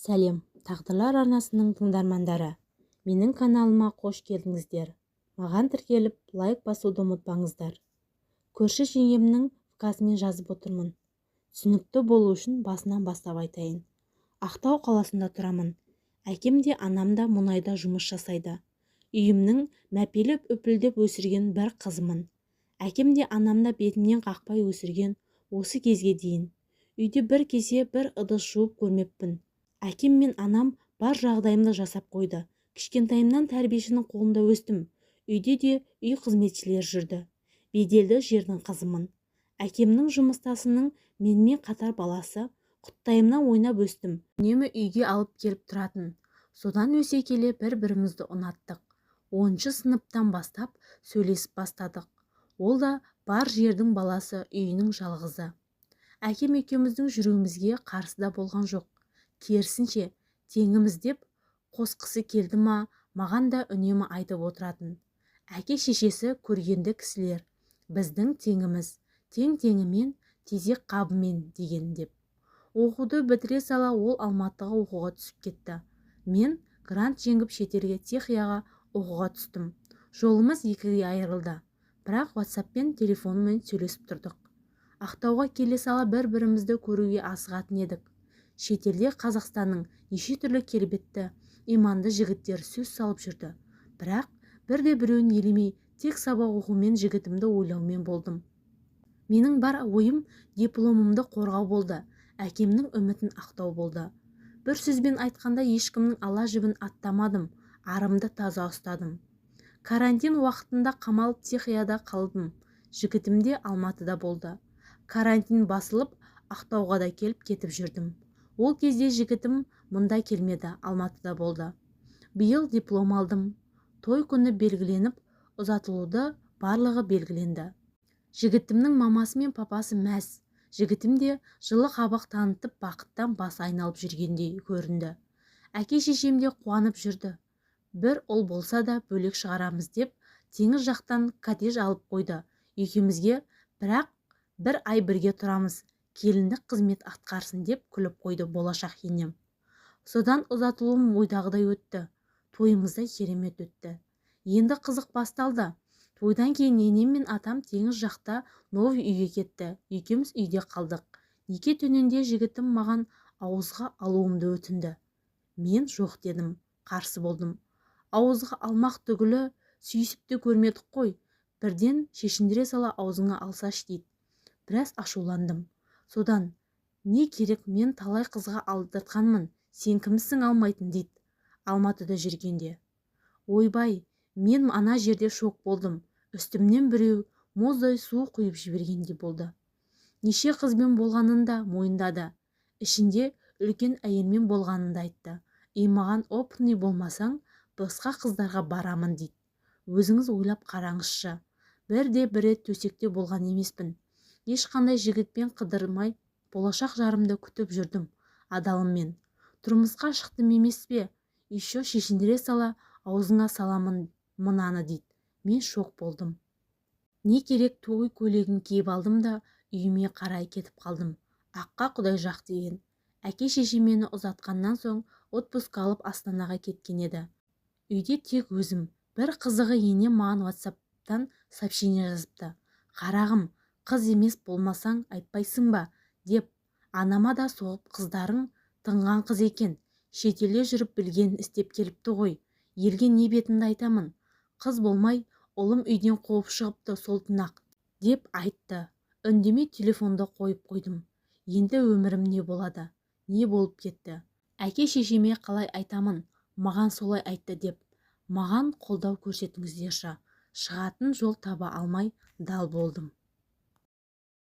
сәлем, тағдырлар арнасының тыңдармандары. Менің каналыма қош келдіңіздер. Маған тіркеліп, лайк басуды ұмытпаңыздар. Көрші жеңгемнің вкасымен жазып отырмын. Түсінікті болу үшін басынан бастап айтайын. Ақтау қаласында тұрамын. Әкем де анам да мұнайда жұмыс жасайды. Үйімнің мәпелеп-үпілдеп өсірген бір қызымын. Әкем де анам да бетімнен қақпай өсірген осы кезге дейін. Үйде бір кесе бір ыдыс жуып көрмеппін. Әкем мен анам бар жағдайымды жасап қойды. Кішкентайымнан тәрбиешінің қолында өстім. Үйде де үй қызметшілер жүрді. Беделді жердің қызымын. Әкемнің жұмыстасының менімен қатар баласы. Құттайымнан ойнап өстім. Үнемі үйге алып келіп тұратын. Содан өсе келе бір-бірімізді ұнаттық. 10-шы сыныптан бастап сөйлесіп бастадық. Ол да бар жердің баласы, үйінің жалғызы. Әкем екеуміздің жүруімізге қарсы да болған жоқ. Керісінше, теңіміз деп қосқысы келді ма, маған да үнемі айтып отыратын. Әке-шешесі көргенді кісілер, біздің теңіміз, тең-теңімен, тезек қабымен деген деп. Оқуды бітіре сала ол Алматыға оқуға түсіп кетті. Мен грант жеңіп шетелге Чехияға оқуға түстім. Жолымыз екіге айырылды. Бірақ WhatsApp-пен телефонмен сөйлесіп тұрдық. Ақтауға келе сала бір-бірімізді көруге асығатын едік. Шетелде Қазақстанның неше түрлі келбетті, иманды жігіттер сөз салып жүрді. Бірақ бірде-біреуін елемей, тек сабақ оқумен жігітімді ойлаумен болдым. Менің бар ойым дипломымды қорғау болды. Әкемнің үмітін ақтау болды. Бір сөзбен айтқанда ешкімнің ала жібін аттамадым, арымды таза ұстадым. Карантин уақытында қамалып Чехияда қалдым. Жігітім де Алматыда болды. Карантин басылып, Ақтауға да келіп кетіп жүрдім. Ол кезде жігітім мұнда келмеді, Алматыда болды. Биыл диплом алдым. Той күні белгіленіп, ұзатылуды барлығы белгіленді. Жігітімнің мамасы мен папасы мәз. Жігітім де жылы қабақ танытып бақыттан бас айналып жүргендей көрінді. Әке-шешем де қуанып жүрді. Бір ұл болса да бөлек шығарамыз деп, теңіз жақтан коттедж алып қойды. Екеумізге бірақ бір ай бірге тұрамыз, келіндік қызмет атқарсын деп күліп қойды болашақ енем. Содан ұзатылуым ойдағыдай өтті. Тойымыз да керемет өтті. Енді қызық басталды. Тойдан кейін енем мен атам теңіз жақта новый үйге кетті. Екеуміз үйде қалдық. Неке түнінде жігітім маған ауызға алуымды өтінді. Мен жоқ дедім, қарсы болдым. Ауызға алмақ түгілі сүйісіп те көрмедік қой. Бірден шешіндіре сала аузыңа алсаш дейді. Біраз ашуландым. Содан, не керек, мен талай қызға алдыртқанмын, сен кімсің алмайтын дейді. Алматыда жүргенде. Ойбай, мен ана жерде шок болдым. Үстімнен біреу мұздай су құйып жібергендей болды. Неше қызбен болғанын да мойындады. Ішінде үлкен әйелмен болғанын да айтты. Маған опытный болмасаң, басқа қыздарға барамын дейді. Өзіңіз ойлап қараңызшы. Бірде-бір рет төсекте болған емеспін. Ешқандай жігітпен қыдырмай, болашақ жарымды күтіп жүрдім. Адалыммен. Тұрмысқа шықтым емес пе? Еще шешіндіре сала, аузыңа саламын мынаны дейді. Мен шок болдым. Не керек, той көйлегін киіп алдым да үйіме қарай кетіп қалдым. Аққа құдай жақ деген. Әке-шеше мені ұзатқаннан соң отпуск алып Астанаға кеткен еді. Үйде тек өзім. Бір қызығы енем маған WhatsApp-тан сообщение жазыпты. Қарағым, қыз емес болмасаң айтпайсың ба? Деп, анама да соғып қыздарың тыңған қыз екен. Шетелде жүріп білгенін істеп келіпті ғой. Елге не бетімді айтамын? Қыз болмай, ұлым үйден қуып шығыпты сол түн-ақ деп айтты. Үндемей телефонды қойып қойдым. Енді өмірім не болады? Не болып кетті? Әке-шешеме қалай айтамын? Маған солай айтты деп. Маған қолдау көрсетіңіздерші. Шығатын жол таба алмай дал болдым.